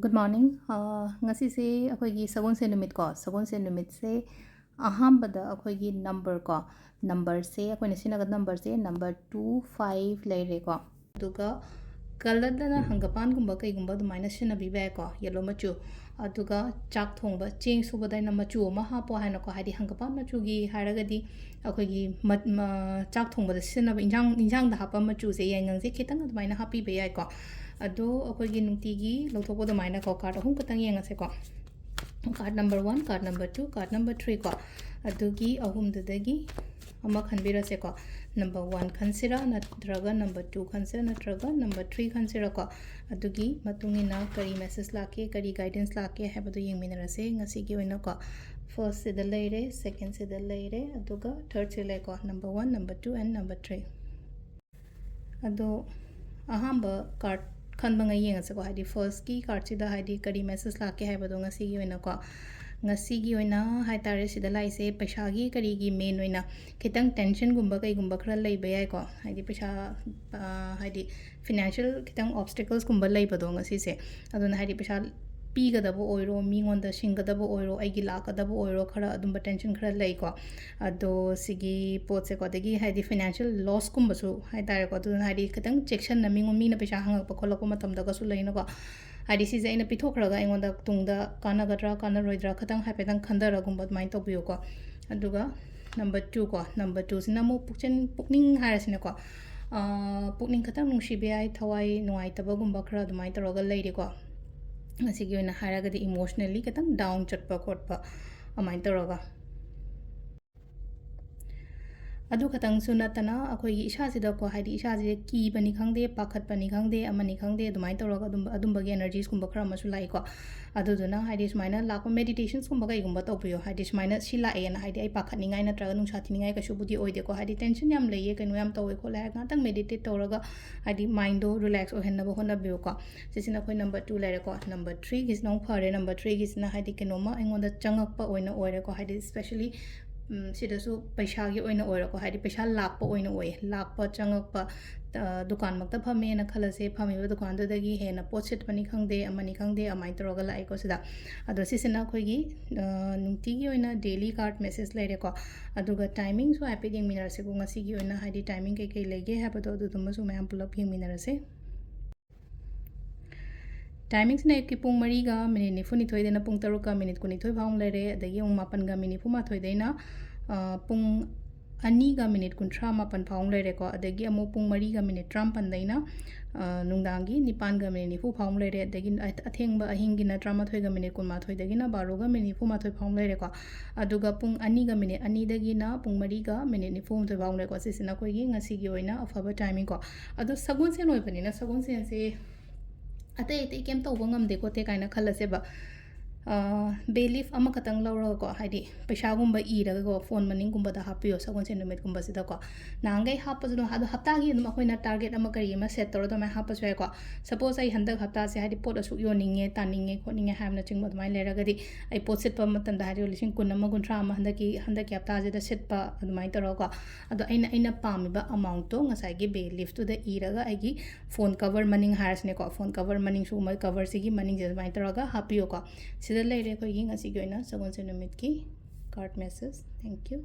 Good morning. Ngasisi akhoi sagonse numit ko sagonse numit se ahambada akhoi number ko number se akhoi nasinaga number se number 25 leire ko aduga color dana hangapan gumba kai gumba dumaina sina biba ko yellow machu aduga chak thongba cheng suba dai na machu ma ha po haina ko hadi hangapan machu gi haragadi akhoi chak thongba da sina ba injang da hapa machu se yangang se khitang dumaina happy be ai ko ado akhoi nungtigi lothopo dumaina ko card ahum katang yengase ko card number 1 card number 2 card number 3 ko adugi ahum dudagi ama khanbirase ko number 1 khansira natraga number 2 khansira natraga number 3 khansira ko adugi matungina kari message lake kari guidance lake habadu yengminarase ngasi gi oina ko first se the leire second se the leire aduga third se le ko number 1 number 2 and number 3 ado ahamba card खनबंग येंगसे को Heidi first की card सिदा Heidi करी message लाके हाइबदो ngasi gi oina ko ngasi gi oina haitare sida laise paisa gi kari gi main oina khitang tension gumba kai gumba khara lei bayai ko haidi paisa haidi financial khitang obstacles gumba lei bado ngasi se aduna haidi paisa पीगदबो ओइरो मिंगोंद सिंगदबो ओइरो आइगी लाकदबो ओइरो खरा अदुम tension खरा लई को अदो सिगी पोत से कोदगी हाइदी financial loss कुंबसु high तारे को अदुन हाइदी खतंग चेक्शन न मिंगो मीना पैसा हंगक पखोलको मतम दगसु लइनो को हाइदी सिजे आइना पिथोखरगा आइगोंद तुंगदा कानागद्रा कानारोइद्रा खतंग हाइपेदंग खंदरगुंब दुमाइन तोबियो को अदुगा नंबर 2 को नंबर 2 सिना मु पुक्चन पुकनिंग हारसिना को पुकनिंग खतंग नुसिबे आइ थवाई नुआइतबगुंब खरा दुमाइन तरोगा लइरे को ngasi gi oina haraga di emotionally katang down chatpa khotpa amai toroga adu khatang sunatana akhoi gi isa sida ko haidi isa je ki bani khangde pakhat pani khangde amani khangde dumai toroga adum bagi energies kumba khara masu lai ko adu duna haidi smaina lakpa meditations kumba kai gumba topiyo haidi smaina sila ena haidi ai pakhat ningai na traga nungsa thiningai ka subudi oide ko haidi tension yam leiye kanu yam towe ko la nga tang meditate toroga haidi mind do relax o henna bo hona biyo ko sisina khoi number 2 lere ko number 3 gis nong phare number 3 gis na haidi kenoma engonda changakpa oina oire ko haidi especially सिदसु पैसा की ओइना ओइरा को हाइदि पैसा लाकप ओइना ओइ लाकप चंगकप दुकान मक्ता फमे न खलसे फमेबा दुकान ददगी हेना पोसेट पनि खंगदे अमनि खंगदे अमाइ तरोगा लाइ को सिदा अदो सिसिना खोगी नुंती की ओइना डेली कार्ड मैसेज लेरे को अदुगा टाइमिंग सो हैप्पी गेम मिनरसे को ngasi की ओइना हाइदि टाइमिंग के के लेगे हैबदो दुदुमसु मैम पुलप गेम मिनरसे टाइमिंग्स ने कि पुंग मरीगा मिनिट निफुनि थोइदेना पुंग तरुका मिनिट कुनि थोइ भाउंग लेरे अदगी उंग मापनगा मिनिट फुमा थोइदेना पुंग अनीगा मिनिट कुंथ्रा मापन भाउंग लेरे को अदगी अमु पुंग मरीगा मिनिट ट्राम पंदैना नुंगदांगी निपानगा मिनिट निफु भाउंग लेरे अदगी अथेंगबा अहिंगिना ट्रामा थोइगा मिनिट कुमा थोइदगिना बारोगा मिनिट फुमा थोइ भाउंग लेरे को अदुगा पुंग अनीगा मिनिट अनीदगिना पुंग मरीगा मिनिट निफु थोइ भाउंग लेरे को सिसिना कोइगी ngasi gi oina afaba timing ko adu sagun se noibani na sagun se अतै अतै केम तौब ngamde ko te kaina khalase ba bailiff अमा खतंग लौरो को हाइदि पैसा गुंबा इरगा को फोन मनिंग गुंबा दा हापियो सगोन से नुमित गुंबा सिदा को नांगै हापस नो हादो हप्ता गी नुम अखोइना टारगेट अमा करी अमा सेट तौरो दमा हापस वे को सपोज आई हंदक हप्ता से हाइदि पोट असु योनिंगे तानिंगे खोनिंगे हामना चिंग मदमाइ लेरगदि आई पोट सेट प मतन दा हाइदि लिसिंग कुन अमा गुंथ्रा अमा हंदकी हप्ता जे दा सेट प अदमाइ तौरो को अदो आइना पामिबा अमाउंट तो ngасai gi बेलिफ तो दा इरगा आइगी फोन कवर मनिंग हारसने को फोन कवर मनिंग सु मै कवर सिगी मनिंग जे दमाइ तौरोगा हापियो को सिदा लेरे ko ngasi gi oina sagon se numit ki card message. Thank you.